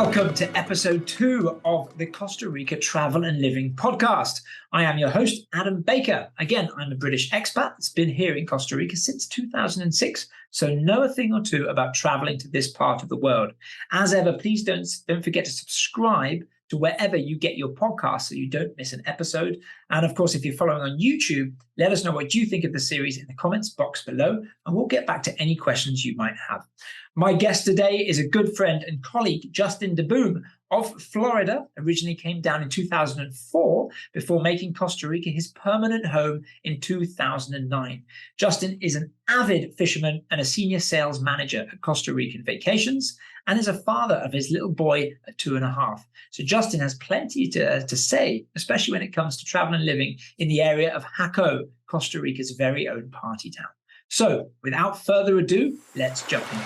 Welcome to episode 2 of the Costa Rica Travel and Living podcast. I am your host, Adam Baker. Again, I'm a British expat that's been here in Costa Rica since 2006, so know a thing or two about traveling to this part of the world. As ever, please don't forget to subscribe to wherever you get your podcasts so you don't miss an episode. And of course, if you're following on YouTube, let us know what you think of the series in the comments box below, and we'll get back to any questions you might have. My guest today is a good friend and colleague, Justin DeBoom of Florida. Originally came down in 2004 before making Costa Rica his permanent home in 2009. Justin is an avid fisherman and a senior sales manager at Costa Rican Vacations, and is a father of his little boy at 2.5. So Justin has plenty to say, especially when it comes to travel and living in the area of Jaco, Costa Rica's very own party town. So without further ado, let's jump in.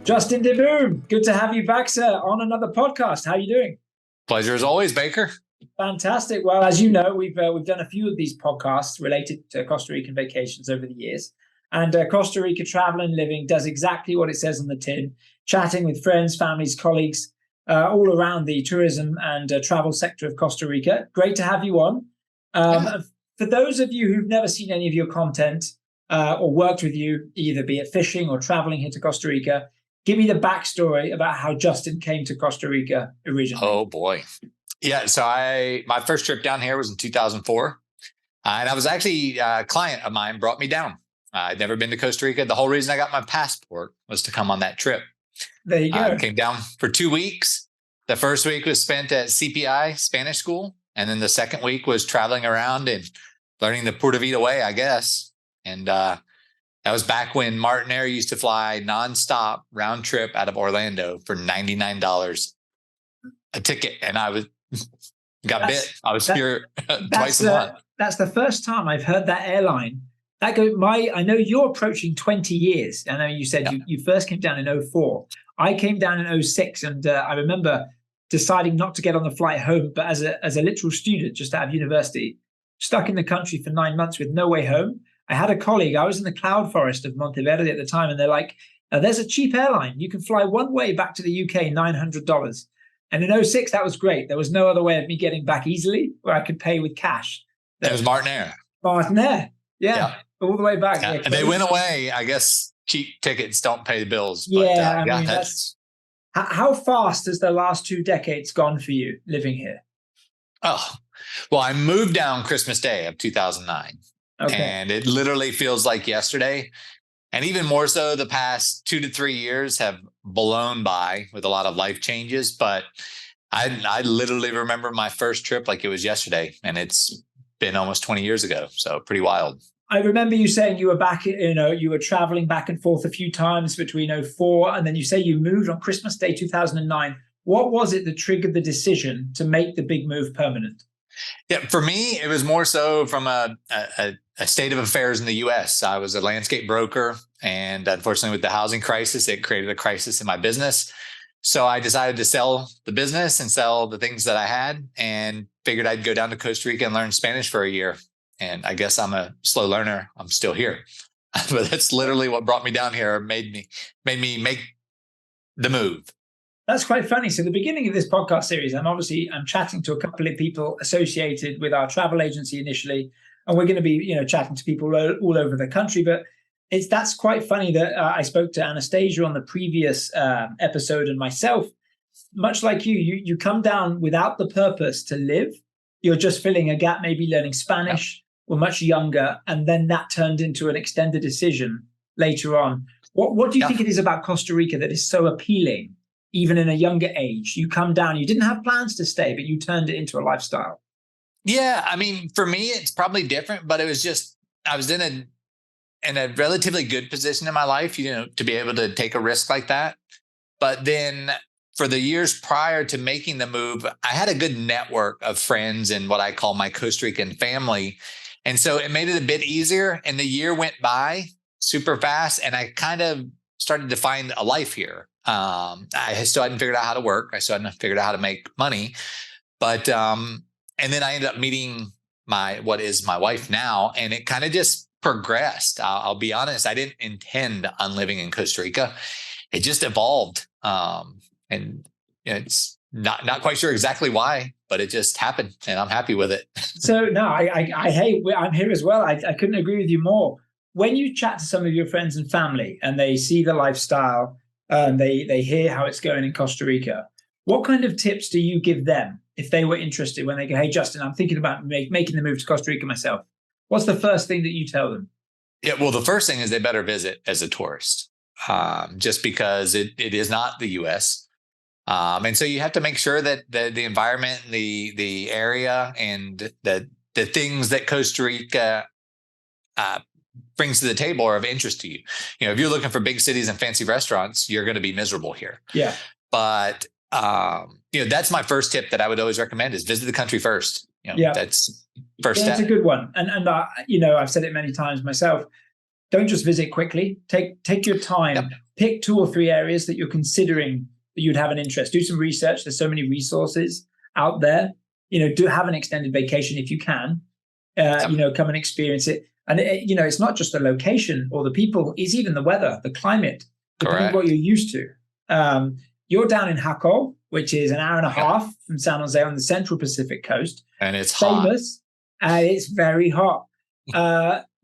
Justin DeBoom, good to have you back, sir, on another podcast. How are you doing? Pleasure as always, Baker. Fantastic. Well, as you know, we've done a few of these podcasts related to Costa Rican Vacations over the years. And Costa Rica Travel and Living does exactly what it says on the tin, chatting with friends, families, colleagues, all around the tourism and travel sector of Costa Rica. Great to have you on. For those of you who've never seen any of your content or worked with you, either be it fishing or traveling here to Costa Rica, give me the backstory about how Justin came to Costa Rica originally. Oh, boy. Yeah, so my first trip down here was in 2004. And I was actually a client of mine brought me down. I'd never been to Costa Rica. The whole reason I got my passport was to come on that trip. There you go. I came down for 2 weeks. The first week was spent at CPI Spanish school. And then the second week was traveling around and learning the Pura Vida way, I guess. And that was back when Martin Air used to fly nonstop round trip out of Orlando for $99 a ticket. And I got bit. I was here twice a month. That's the first time I've heard that airline. I know you're approaching 20 years. I know you said you first came down in 2004. I came down in 2006, and I remember deciding not to get on the flight home, but as a literal student, just out of university, stuck in the country for 9 months with no way home. I had a colleague, I was in the cloud forest of Monteverde at the time, and they're like, there's a cheap airline. You can fly one way back to the UK, $900. And in 2006, that was great. There was no other way of me getting back easily where I could pay with cash. It was Martin Air. Martin Air, yeah. All the way back. Yeah. And they went away. I guess cheap tickets don't pay the bills. Yeah, but, I mean, that's... How fast has the last 2 decades gone for you living here? Oh, well, I moved down Christmas Day of 2009. Okay. And it literally feels like yesterday. And even more so, the past 2 to 3 years have blown by with a lot of life changes. But I literally remember my first trip like it was yesterday. And it's been almost 20 years ago. So pretty wild. I remember you saying you were back, you were traveling back and forth a few times between 2004. And then you say you moved on Christmas Day 2009. What was it that triggered the decision to make the big move permanent? Yeah, for me, it was more so from a state of affairs in the U.S. I was a landscape broker, and unfortunately with the housing crisis, it created a crisis in my business. So I decided to sell the business and sell the things that I had, and figured I'd go down to Costa Rica and learn Spanish for a year. And I guess I'm a slow learner. I'm still here. But that's literally what brought me down here, made me make the move. That's quite funny. So the beginning of this podcast series, I'm chatting to a couple of people associated with our travel agency initially, and we're going to be, chatting to people all over the country. But that's quite funny that I spoke to Anastasia on the previous episode, and myself, much like you come down without the purpose to live. You're just filling a gap, maybe learning Spanish. We're much younger, and then that turned into an extended decision later on. What do you think it is about Costa Rica that is so appealing? Even in a younger age, you come down, you didn't have plans to stay, but you turned it into a lifestyle. Yeah. I mean, for me, it's probably different, but it was just, I was in a relatively good position in my life, to be able to take a risk like that. But then for the years prior to making the move, I had a good network of friends and what I call my Costa Rican family. And so it made it a bit easier. And the year went by super fast, and I kind of started to find a life here. I still hadn't figured out how to work. I still hadn't figured out how to make money. But, and then I ended up meeting what is my wife now. And it kind of just progressed. I'll be honest. I didn't intend on living in Costa Rica. It just evolved. And it's not quite sure exactly why, but it just happened and I'm happy with it. So no, I'm here as well. I couldn't agree with you more. When you chat to some of your friends and family and they see the lifestyle and they hear how it's going in Costa Rica, what kind of tips do you give them if they were interested when they go, hey, Justin, I'm thinking about making the move to Costa Rica myself? What's the first thing that you tell them? Yeah, well, the first thing is they better visit as a tourist, just because it is not the U.S. And so you have to make sure that the environment, the area, and the things that Costa Rica brings to the table are of interest to you. You know, if you're looking for big cities and fancy restaurants, you're going to be miserable here. Yeah. But that's my first tip that I would always recommend is visit the country first. That's first step. That's a good one. And I've said it many times myself. Don't just visit quickly. Take your time. Yep. Pick 2 or 3 areas that you're considering that you'd have an interest. Do some research. There's so many resources out there. Do have an extended vacation if you can. Come and experience it. And it's not just the location or the people. It's even the weather, the climate, depending on what you're used to. You're down in Jaco, which is an hour and a half from San Jose on the Central Pacific coast. And it's famous, hot. And it's very hot.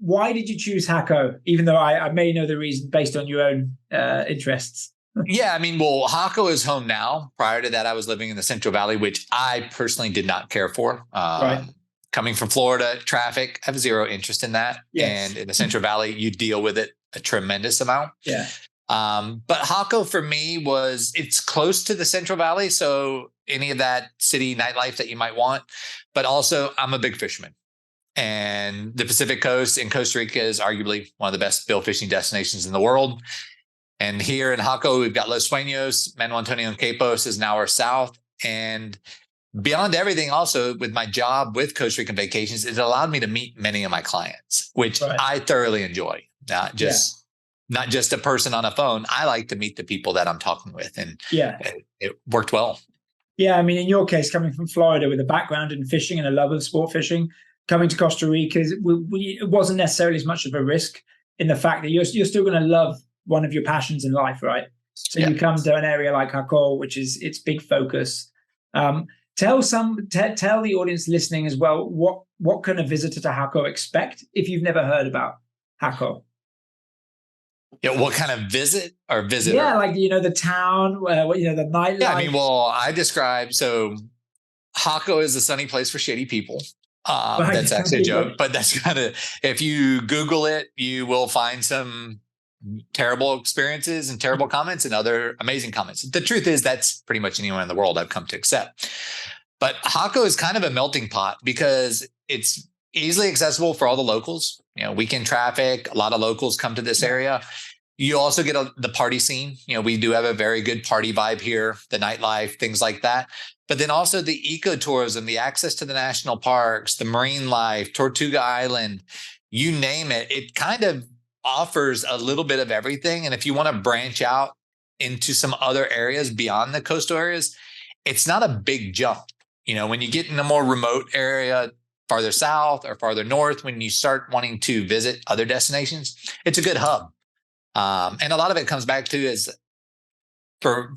Why did you choose Jaco, even though I may know the reason based on your own interests? Yeah, Jaco is home now. Prior to that, I was living in the Central Valley, which I personally did not care for. Right. Coming from Florida, traffic, I have zero interest in that. Yes. And in the Central Valley, you deal with it a tremendous amount. Yeah. But Jaco for me it's close to the Central Valley. So any of that city nightlife that you might want, but also I'm a big fisherman. And the Pacific Coast in Costa Rica is arguably one of the best bill fishing destinations in the world. And here in Jaco, we've got Los Sueños, Manuel Antonio and Capos is an hour south. And beyond everything, also with my job with Costa Rican Vacations, it allowed me to meet many of my clients, which I thoroughly enjoy. Not just a person on a phone. I like to meet the people that I'm talking with. And it worked well. Yeah. In your case, coming from Florida with a background in fishing and a love of sport fishing, coming to Costa Rica, it wasn't necessarily as much of a risk in the fact that you're still going to love one of your passions in life, right? So you come to an area like Jaco, which is its big focus. Tell the audience listening as well, what can a visitor to Jaco expect if you've never heard about Jaco? Yeah, what kind of visit or visitor? Yeah, like the town, the nightlife. Yeah, I describe Jaco is a sunny place for shady people. That's actually a joke, but that's kind of, if you Google it, you will find some terrible experiences and terrible comments and other amazing comments. The truth is that's pretty much anyone in the world I've come to accept. But Jaco is kind of a melting pot because it's easily accessible for all the locals. Weekend traffic, a lot of locals come to this area. You also get the party scene. We do have a very good party vibe here, the nightlife, things like that. But then also the ecotourism, the access to the national parks, the marine life, Tortuga Island, you name it. It kind of offers a little bit of everything. And if you want to branch out into some other areas beyond the coastal areas, it's not a big jump. When you get in a more remote area, farther south or farther north, when you start wanting to visit other destinations, it's a good hub. And a lot of it comes back to is for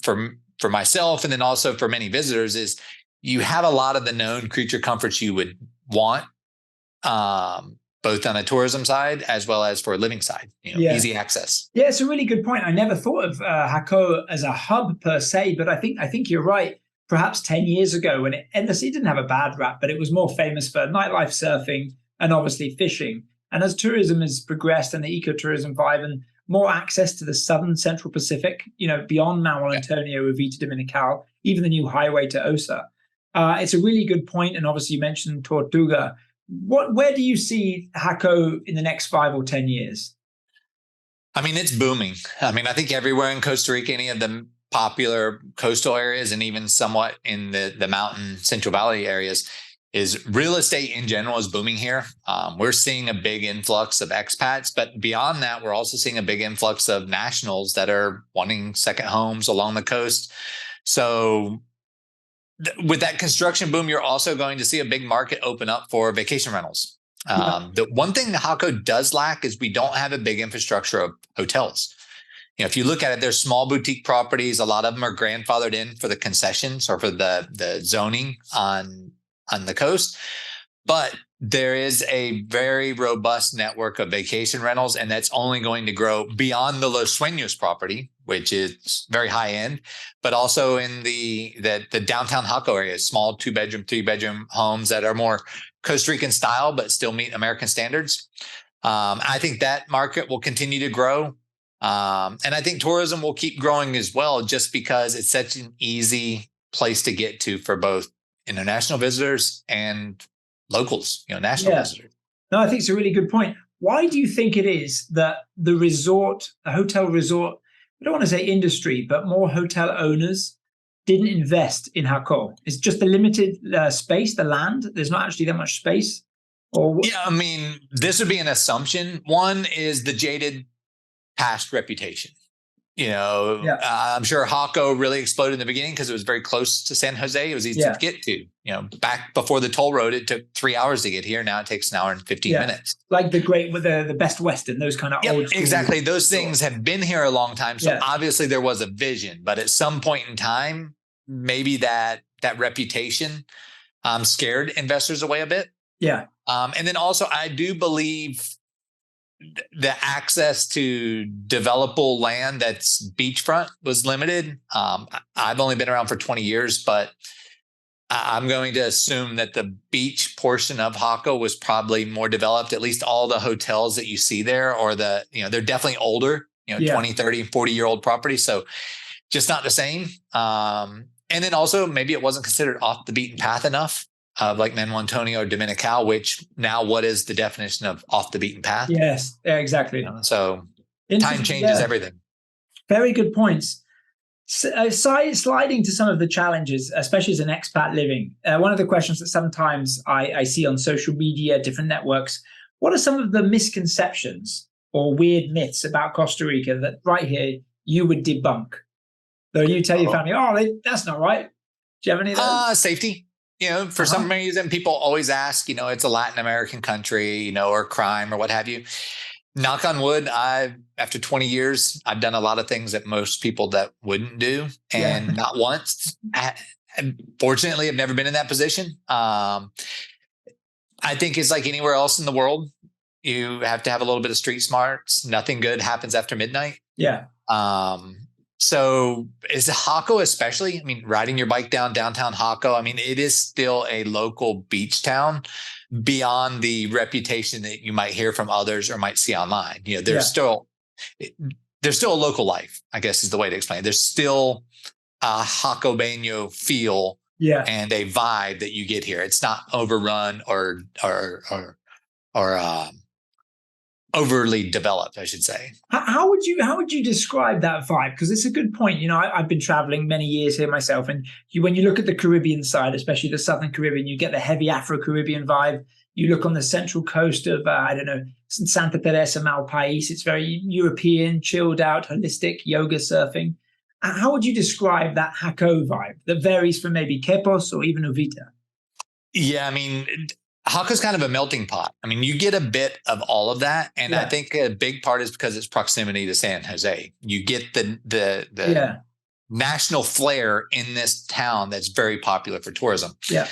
myself, and then also for many visitors, is you have a lot of the known creature comforts you would want, both on a tourism side as well as for a living side, easy access. Yeah, it's a really good point. I never thought of Jaco as a hub per se, but I think you're right. Perhaps 10 years ago when it didn't have a bad rap, but it was more famous for nightlife, surfing, and obviously fishing. And as tourism has progressed and the ecotourism vibe and more access to the southern Central Pacific, beyond Manuel Antonio, Uvita Dominical, even the new highway to Osa. It's a really good point. And obviously you mentioned Tortuga. Where do you see Jaco in the next 5 or 10 years? It's booming. I think everywhere in Costa Rica, any of the popular coastal areas and even somewhat in the mountain Central Valley areas, is real estate in general is booming here. We're seeing a big influx of expats, but beyond that, we're also seeing a big influx of nationals that are wanting second homes along the coast. So with that construction boom, you're also going to see a big market open up for vacation rentals. The one thing that Jaco does lack is we don't have a big infrastructure of hotels. If you look at it, there's small boutique properties. A lot of them are grandfathered in for the concessions or for the zoning on the coast. But there is a very robust network of vacation rentals, and that's only going to grow beyond the Los Sueños property, which is very high end, but also in the downtown Jaco area, small 2-bedroom, 3-bedroom homes that are more Costa Rican style, but still meet American standards. I think that market will continue to grow. And I think tourism will keep growing as well, just because it's such an easy place to get to for both international visitors and locals, national visitors. No, I think it's a really good point. Why do you think it is that the hotel resort, I don't want to say industry, but more hotel owners didn't invest in Jaco? It's just the limited space, the land. There's not actually that much space. Yeah, I mean, this would be an assumption. One is the jaded past reputation. I'm sure Jaco really exploded in the beginning because it was very close to San Jose. It was easy to get to. Back before the toll road, it took 3 hours to get here. Now it takes an hour and 15 minutes. Like the Best Western, those kind of old school. Exactly. Those things have been here a long time. So obviously there was a vision, but at some point in time, maybe that reputation scared investors away a bit. Yeah. And then also I do believe the access to developable land that's beachfront was limited. I've only been around for 20 years, but I'm going to assume that the beach portion of Jaco was probably more developed. At least all the hotels that you see there, or they're definitely older, 20, 30, 40-year-old properties. So just not the same. And then also maybe it wasn't considered off the beaten path enough. Like Manuel Antonio or Dominical, which now what is the definition of off the beaten path? Yes, exactly. So time changes everything. Very good points. Sliding to some of the challenges, especially as an expat living. One of the questions that sometimes I see on social media, different networks, what are some of the misconceptions or weird myths about Costa Rica that right here you would debunk? Though you tell your family, that's not right. Do you have any of those? Safety. For some reason, people always ask, it's a Latin American country, or crime or what have you. Knock on wood, after 20 years, I've done a lot of things that most people that wouldn't do, and not once. Fortunately, I've never been in that position. I think it's like anywhere else in the world. You have to have a little bit of street smarts. Nothing good happens after midnight. Yeah. So is Jaco especially, riding your bike down downtown Jaco, it is still a local beach town beyond the reputation that you might hear from others or might see online. There's still a local life, I guess is the way to explain it. There's still a Jacobeño feel and a vibe that you get here. It's not overrun or overly developed, I should say. How would you describe that vibe? Because it's a good point. I've been traveling many years here myself, and when you look at the Caribbean side, especially the Southern Caribbean, you get the heavy Afro-Caribbean vibe. You look on the central coast of Santa Teresa, Malpais. It's very European, chilled out, holistic, yoga, surfing. How would you describe that Jaco vibe that varies from maybe Quepos or even Uvita? Yeah, Jaco's kind of a melting pot. You get a bit of all of that. And I think a big part is because it's proximity to San Jose. You get the national flair in this town that's very popular for tourism. Yeah.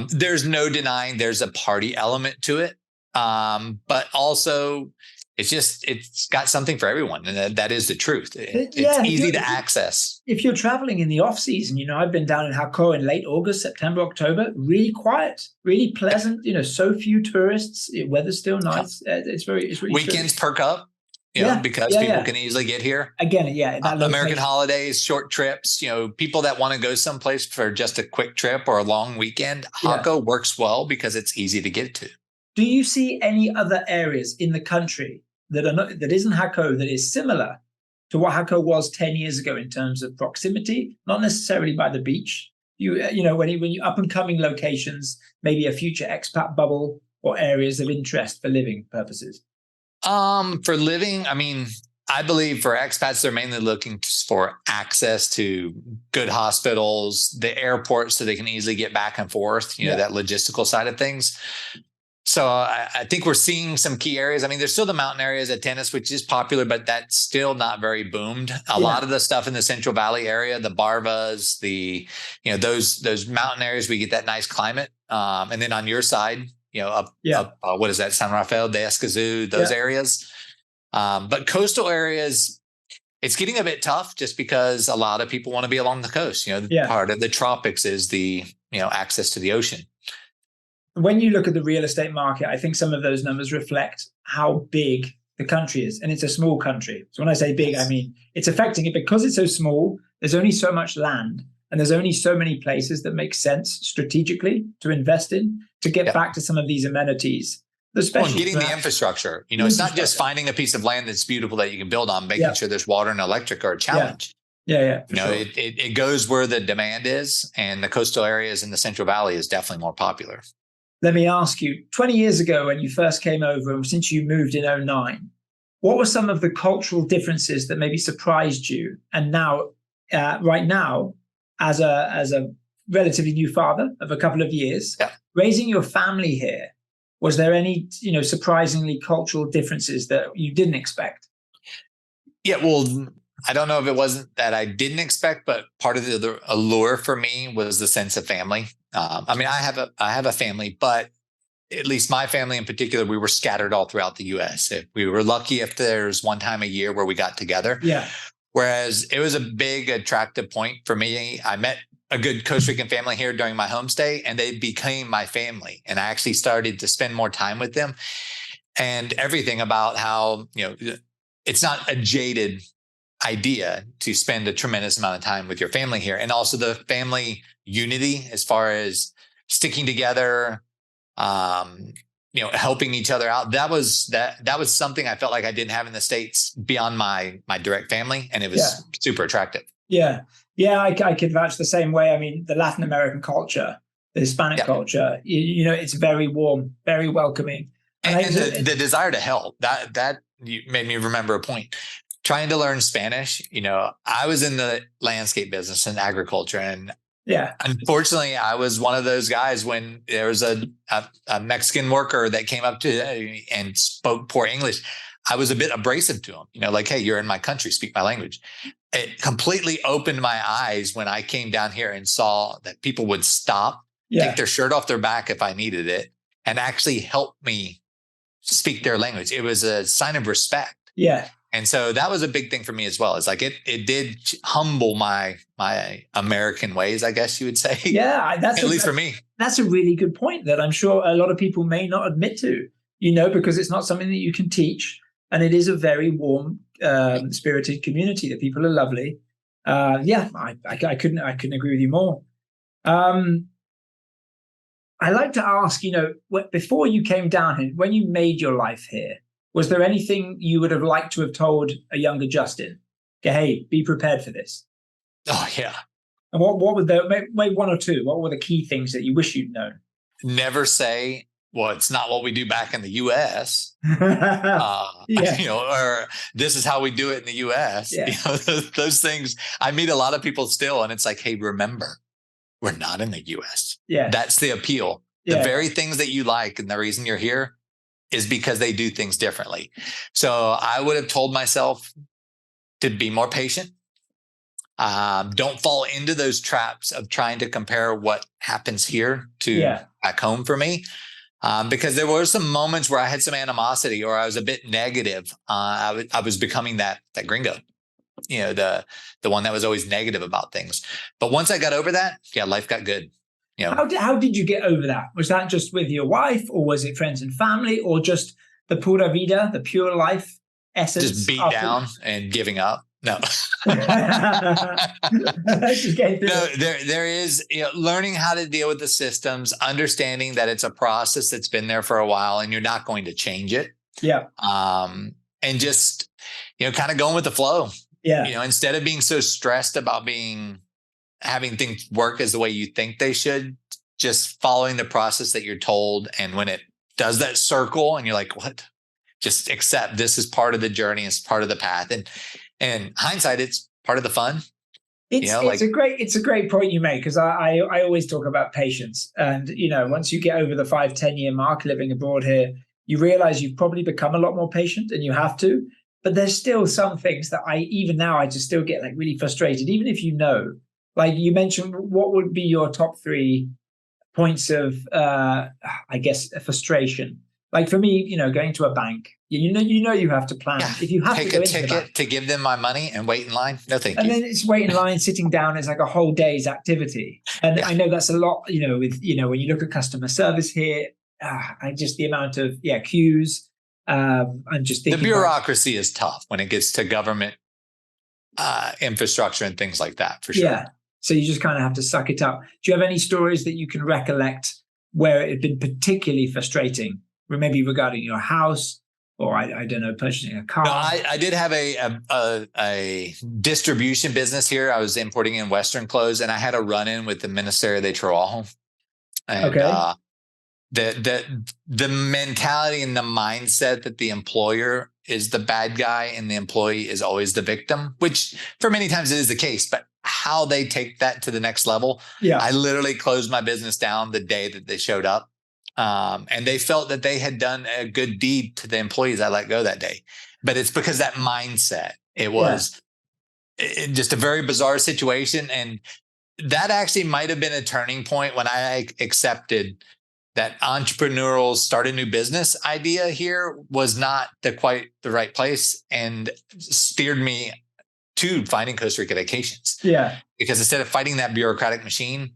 There's no denying there's a party element to it. But also it's got something for everyone. And that is the truth. It's easy to access. If you're traveling in the off season, I've been down in Jaco in late August, September, October, really quiet, really pleasant, so few tourists, weather's still nice. It's really weekends perk up, because people can easily get here. Again, American holidays, short trips, people that want to go someplace for just a quick trip or a long weekend, Jaco works well because it's easy to get to. Do you see any other areas in the country that isn't Jaco that is similar to what Jaco was 10 years ago in terms of proximity, not necessarily by the beach? When you up and coming locations, maybe a future expat bubble or areas of interest for living purposes. For living, I believe for expats, they're mainly looking for access to good hospitals, the airport, so they can easily get back and forth. That logistical side of things. So I think we're seeing some key areas. I mean, there's still the mountain areas at Tennis, which is popular, but that's still not very boomed. A lot of the stuff in the Central Valley area, the Barvas, those mountain areas, we get that nice climate. And then on your side, up what is that? San Rafael de Escazú, those areas. But coastal areas, it's getting a bit tough just because a lot of people want to be along the coast. Part of the tropics is the, access to the ocean. When you look at the real estate market, I think some of those numbers reflect how big the country is. And it's a small country. So when I say big, I mean, it's affecting it because it's so small. There's only so much land and there's only so many places that make sense strategically to invest in to get back to some of these amenities. Getting the infrastructure. It's not just finding a piece of land that's beautiful that you can build on, making sure there's water and electric are a challenge. It goes where the demand is, and the coastal areas in the Central Valley is definitely more popular. Let me ask you, 20 years ago when you first came over and since you moved in 2009, what were some of the cultural differences that maybe surprised you? And now, right now, as a relatively new father of a couple of years, raising your family here, was there any, surprisingly cultural differences that you didn't expect? Yeah, well, I don't know if it wasn't that I didn't expect, but part of the allure for me was the sense of family. I mean, I have a family, but at least my family in particular, we were scattered all throughout the U.S. We were lucky if there's one time a year where we got together. Yeah. Whereas it was a big attractive point for me. I met a good Costa Rican family here during my homestay, and they became my family. And I actually started to spend more time with them, and everything about how, it's not a jaded idea to spend a tremendous amount of time with your family here. And also the family unity as far as sticking together, helping each other out. That was something I felt like I didn't have in the States beyond my direct family. And it was super attractive. Yeah. Yeah. I could vouch the same way. I mean, the Latin American culture, the Hispanic culture, it's very warm, very welcoming. And the desire to help, that you made me remember a point. Trying to learn Spanish, I was in the landscape business and agriculture. And unfortunately, I was one of those guys when there was a Mexican worker that came up to and spoke poor English. I was a bit abrasive to him, like, hey, you're in my country, speak my language. It completely opened my eyes when I came down here and saw that people would stop, take their shirt off their back if I needed it, and actually help me speak their language. It was a sign of respect. Yeah. And so that was a big thing for me as well. It's like it did humble my American ways, I guess you would say. Yeah, at least for me. That's a really good point that I'm sure a lot of people may not admit to, because it's not something that you can teach. And it is a very warm, spirited community. The people are lovely. I couldn't agree with you more. I like to ask, before you came down here, when you made your life here, was there anything you would have liked to have told a younger Justin? Okay, hey, be prepared for this. Oh, yeah. And what would maybe one or two, what were the key things that you wish you'd known? Never say, well, it's not what we do back in the U.S. Or this is how we do it in the U.S. Yeah. Those things. I meet a lot of people still, and it's like, hey, remember, we're not in the U.S. Yeah. That's the appeal. The very things that you like and the reason you're here is because they do things differently. So I would have told myself to be more patient. Don't fall into those traps of trying to compare what happens here to back home for me. Because there were some moments where I had some animosity or I was a bit negative. I was becoming that gringo, the one that was always negative about things. But once I got over that, life got good. How did you get over that? Was that just with your wife, or was it friends and family, or just the pura vida, the pure life essence? Just beat down and giving up. No. Just getting through there is learning how to deal with the systems, understanding that it's a process that's been there for a while and you're not going to change it. Yeah. And just, kind of going with the flow. Yeah. Instead of being so stressed about having things work as the way you think they should, just following the process that you're told. And when it does that circle and you're like, what? Just accept this is part of the journey. It's part of the path. And hindsight, it's part of the fun. It's a great point you make, because I always talk about patience. And, once you get over the 5-10 year mark living abroad here, you realize you've probably become a lot more patient, and you have to. But there's still some things that even now, I just still get like really frustrated, even if like you mentioned, what would be your top 3 points of, I guess, frustration? Like for me, going to a bank, you have to plan. Yeah. If you have Take to go a into the ticket bank, to give them my money and wait in line. No, thank and you. then it's wait in line, sitting down is like a whole day's activity. And I know that's a lot, with, when you look at customer service here, the amount of queues. I'm just thinking the bureaucracy is tough when it gets to government infrastructure and things like that, for sure. Yeah. So you just kind of have to suck it up. Do you have any stories that you can recollect where it had been particularly frustrating, or maybe regarding your house, or I don't know, purchasing a car? No, I did have a distribution business here. I was importing in Western clothes, and I had a run-in with the Ministerio de Trabajo. And the mentality and the mindset that the employer is the bad guy and the employee is always the victim, which for many times it is the case, but how they take that to the next level. Yeah. I literally closed my business down the day that they showed up. And they felt that they had done a good deed to the employees I let go that day. But it's because that mindset, it was just a very bizarre situation. And that actually might have been a turning point when I accepted that entrepreneurial start a new business idea here was not quite the right place, and steered me to finding Costa Rica vacations. Yeah. Because instead of fighting that bureaucratic machine,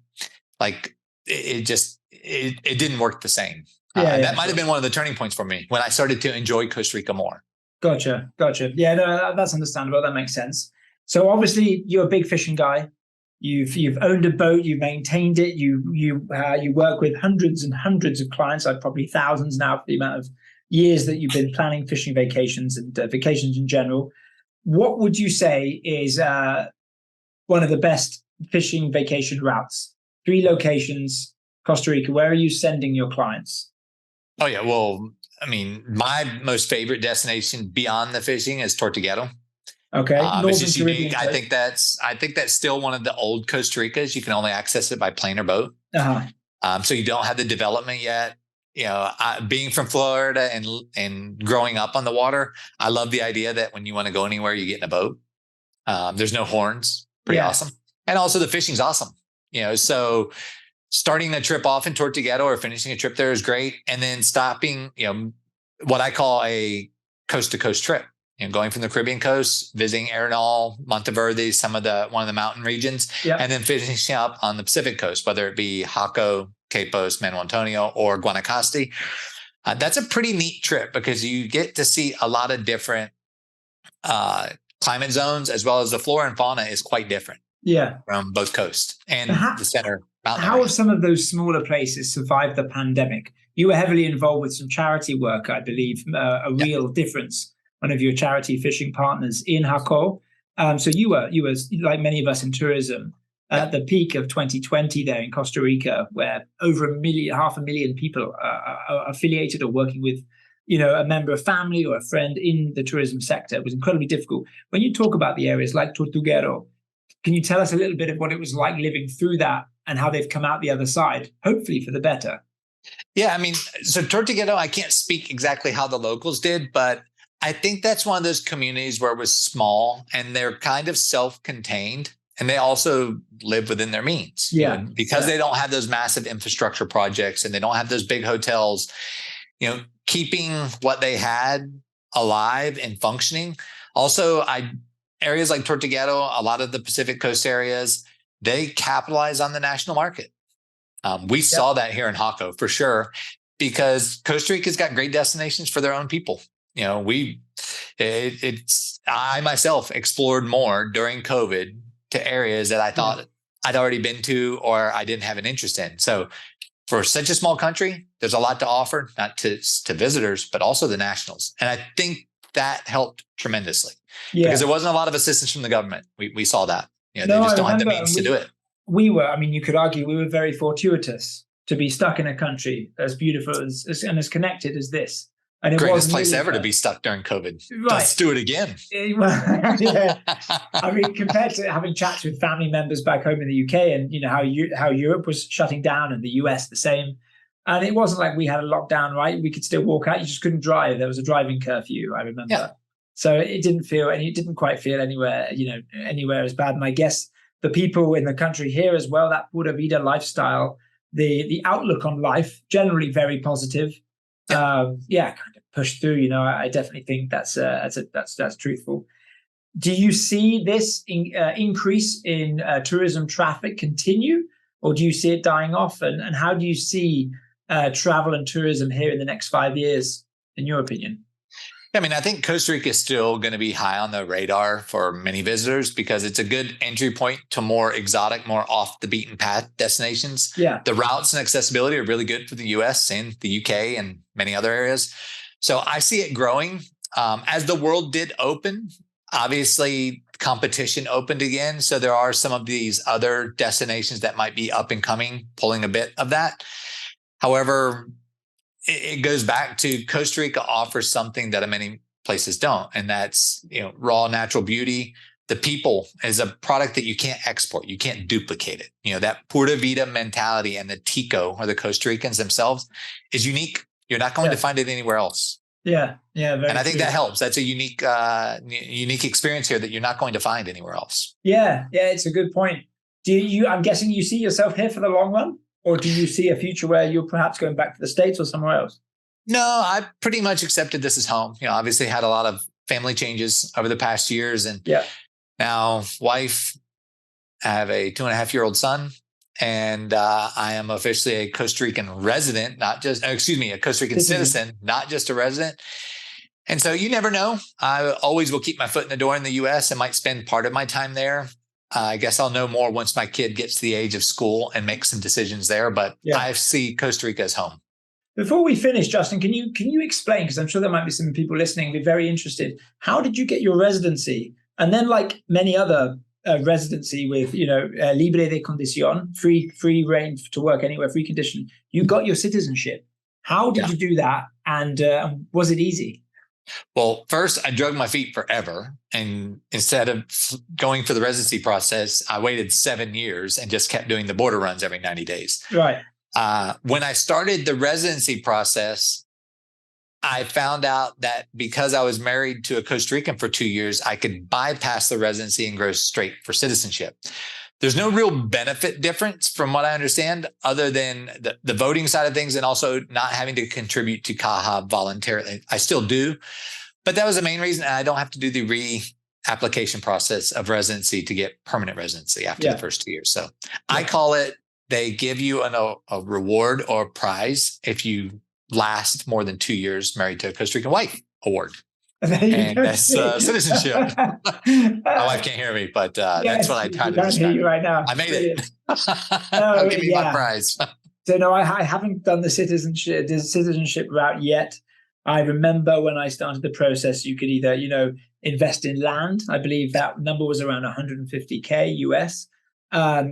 like it didn't work the same. That might have been one of the turning points for me when I started to enjoy Costa Rica more. Gotcha. Yeah, no, that's understandable. That makes sense. So obviously you're a big fishing guy. You've owned a boat, you've maintained it, you work with hundreds and hundreds of clients, like probably thousands now, for the amount of years that you've been planning fishing vacations and vacations in general. What would you say is one of the best fishing vacation routes? 3 locations, Costa Rica. Where are you sending your clients? Oh yeah, well, I mean, my most favorite destination beyond the fishing is Tortuguero. Okay, it's just unique. I think that's still one of the old Costa Ricas. You can only access it by plane or boat. So you don't have the development yet. Being from Florida and growing up on the water, I love the idea that when you want to go anywhere, you get in a boat. There's no horns. Pretty awesome. And also the fishing's awesome. So starting a trip off in Tortuguero or finishing a trip there is great. And then stopping, what I call a coast to coast trip. Going from the Caribbean coast, visiting Arenal, Monteverde, one of the mountain regions, and then finishing up on the Pacific coast, whether it be Jaco, Capos, Manuel Antonio, or Guanacaste. That's a pretty neat trip because you get to see a lot of different climate zones, as well as the flora and fauna is quite different. Yeah, from both coasts and the center mountain. How have some of those smaller places survived the pandemic? You were heavily involved with some charity work, I believe, a real difference. One of your charity fishing partners in Jaco. So you were like many of us in tourism at the peak of 2020 there in Costa Rica, where over 500,000 people are affiliated or working with, a member of family or a friend in the tourism sector. It was incredibly difficult. When you talk about the areas like Tortuguero, can you tell us a little bit of what it was like living through that and how they've come out the other side, hopefully for the better? Yeah, I mean, so Tortuguero, I can't speak exactly how the locals did, but I think that's one of those communities where it was small and they're kind of self-contained, and they also live within their means. Because they don't have those massive infrastructure projects and they don't have those big hotels, keeping what they had alive and functioning. Also, areas like Tortuguero, a lot of the Pacific Coast areas, they capitalize on the national market. We saw that here in Jaco for sure, because Costa Rica's got great destinations for their own people. I myself explored more during COVID to areas that I thought I'd already been to or I didn't have an interest in. So for such a small country, there's a lot to offer, not to visitors, but also the nationals. And I think that helped tremendously because there wasn't a lot of assistance from the government. We saw that. They just don't have the means to do it. You could argue we were very fortuitous to be stuck in a country as beautiful and as connected as this. And it Greatest wasn't place really ever to be stuck during COVID. Right. Let's do it again. Yeah. I mean, compared to having chats with family members back home in the UK, and how Europe was shutting down and the US the same. And it wasn't like we had a lockdown, right? We could still walk out. You just couldn't drive. There was a driving curfew, I remember. Yeah. So it didn't quite feel anywhere as bad. And I guess the people in the country here as well, that Pura Vida lifestyle, the outlook on life, generally very positive. Yeah. Kind of push through. I definitely think that's truthful. Do you see this increase in tourism traffic continue, or do you see it dying off? And how do you see travel and tourism here in the next 5 years, in your opinion? I mean, I think Costa Rica is still going to be high on the radar for many visitors because it's a good entry point to more exotic, more off the beaten path destinations. Yeah. The routes and accessibility are really good for the US and the UK and many other areas. So I see it growing. As the world did open, obviously competition opened again. So there are some of these other destinations that might be up and coming, pulling a bit of that. However, it goes back to Costa Rica offers something that many places don't. And that's, raw natural beauty. The people is a product that you can't export. You can't duplicate it. That Pura Vida mentality and the Tico, or the Costa Ricans themselves, is unique. You're not going to find it anywhere else. Yeah. And I think that helps. That's a unique experience here that you're not going to find anywhere else. Yeah. It's a good point. I'm guessing you see yourself here for the long run? Or do you see a future where you're perhaps going back to the States or somewhere else? No, I pretty much accepted this as home. Obviously had a lot of family changes over the past years. And now wife, I have a 2.5-year-old son. And I am officially a Costa Rican resident, a Costa Rican citizen, not just a resident. And so you never know. I always will keep my foot in the door in the US and might spend part of my time there. I guess I'll know more once my kid gets to the age of school and make some decisions there. But I see Costa Rica as home. Before we finish, Justin, can you explain, because I'm sure there might be some people listening be very interested, how did you get your residency? And then, like many other residency with, libre de condición, free reign to work anywhere, free condition, you got your citizenship. How did you do that? And was it easy? Well, first, I drug my feet forever. And instead of going for the residency process, I waited 7 years and just kept doing the border runs every 90 days. Right. When I started the residency process, I found out that because I was married to a Costa Rican for 2 years, I could bypass the residency and go straight for citizenship. There's no real benefit difference from what I understand, other than the voting side of things and also not having to contribute to CAHA voluntarily. I still do, but that was the main reason. I don't have to do the re-application process of residency to get permanent residency after the first 2 years. So I call it, they give you a reward or a prize if you last more than 2 years married to a Costa Rican wife award. And that's citizenship. My wife can't hear me, but that's what I tried to describe. Hear you right now. I made it. I'll give me my prize. So no, I haven't done the citizenship route yet. I remember when I started the process, you could either, invest in land. I believe that number was around 150K US.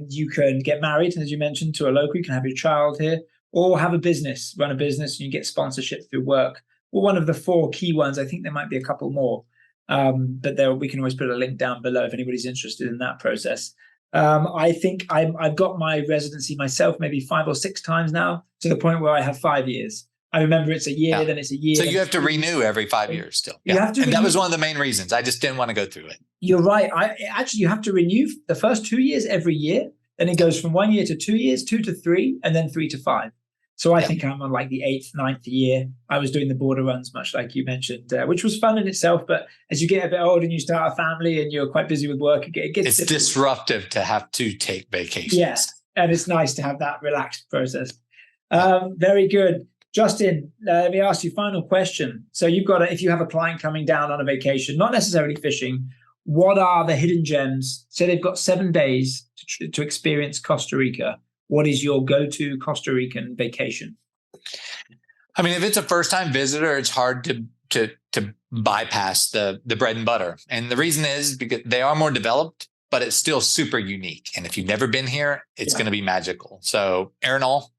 You can get married, as you mentioned, to a local. You can have your child here, or have a business, run a business, and you get sponsorship through work. Well, one of the 4 key ones. I think there might be a couple more, but we can always put a link down below if anybody's interested in that process. I think I've got my residency myself maybe 5 or 6 times now, to the point where I have 5 years. I remember it's a year, then it's a year. So you have to renew every 5 years still. You have to, and that was one of the main reasons. I just didn't want to go through it. You're right. You have to renew the first 2 years every year. Then it goes from 1 year to 2 years, 2 to 3, and then 3 to 5. So I think I'm on like the 8th, 9th year. I was doing the border runs, much like you mentioned, which was fun in itself. But as you get a bit older and you start a family and you're quite busy with work, it gets it's difficult. Disruptive to have to take vacations. Yes, and it's nice to have that relaxed process. Very good. Justin, let me ask you final question. So if you have a client coming down on a vacation, not necessarily fishing, what are the hidden gems? Say they've got 7 days to experience Costa Rica. What is your go-to Costa Rican vacation? I mean, if it's a first-time visitor, it's hard to bypass the bread and butter. And the reason is because they are more developed, but it's still super unique. And if you've never been here, it's going to be magical. So Arenal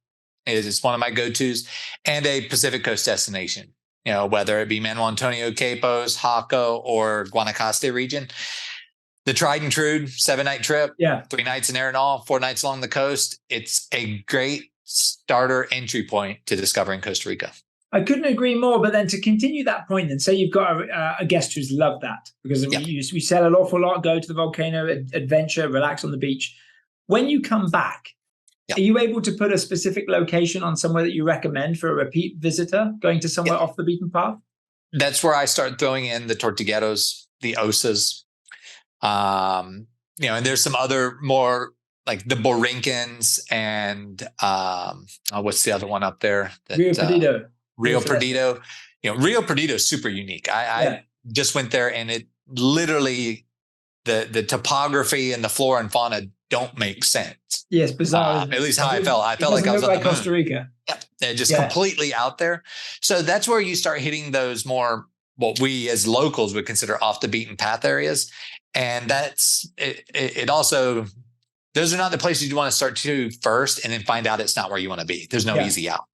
is one of my go-tos, and a Pacific Coast destination. whether it be Manuel Antonio, Capos, Jaco, or Guanacaste region. The tried and true 7-night trip, 3 nights in Arenal, 4 nights along the coast. It's a great starter entry point to discovering Costa Rica. I couldn't agree more. But then to continue that point, then say you've got a guest who's loved that, because we sell an awful lot, go to the volcano, adventure, relax on the beach. When you come back, are you able to put a specific location on somewhere that you recommend for a repeat visitor going to somewhere off the beaten path? That's where I start throwing in the Tortugueros, the Osas. And there's some other more like the Borincans and what's the other one up there? Rio Perdido. Rio Perdido. Rio Perdido is super unique. I just went there, and it literally the topography and the flora and fauna don't make sense. Yes, bizarre. At least how I felt. I felt like I was on the moon. Costa Rica. Yeah, just completely out there. So that's where you start hitting those more what we as locals would consider off the beaten path areas. And that's it also, those are not the places you want to start to first and then find out it's not where you want to be. There's no easy out.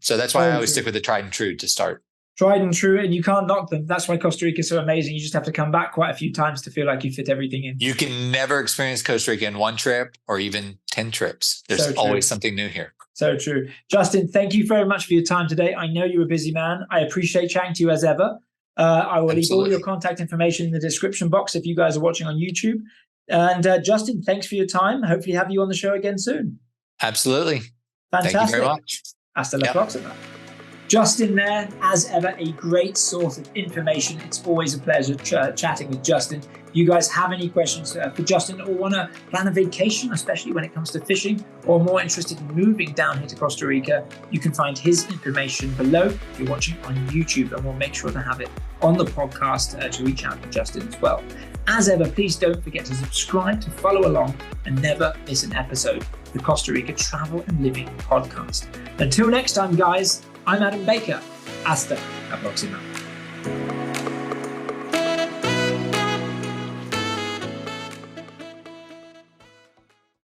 So that's why I always stick with the tried and true to start. Tried and true, and you can't knock them. That's why Costa Rica is so amazing. You just have to come back quite a few times to feel like you fit everything in. You can never experience Costa Rica in one trip or even 10 trips. There's always something new here. So true. Justin, thank you very much for your time today. I know you're a busy man. I appreciate chatting to you as ever. I will leave all your contact information in the description box if you guys are watching on YouTube. And Justin, thanks for your time. Hopefully have you on the show again soon. Absolutely. Fantastic. Thank you very much. Hasta la próxima. Justin there, as ever, a great source of information. It's always a pleasure chatting with Justin. If you guys have any questions for Justin or want to plan a vacation, especially when it comes to fishing, or more interested in moving down here to Costa Rica, you can find his information below if you're watching on YouTube, and we'll make sure to have it on the podcast to reach out to Justin as well. As ever, please don't forget to subscribe to follow along and never miss an episode of the Costa Rica Travel and Living Podcast. Until next time, guys, I'm Adam Baker. Hasta la próxima.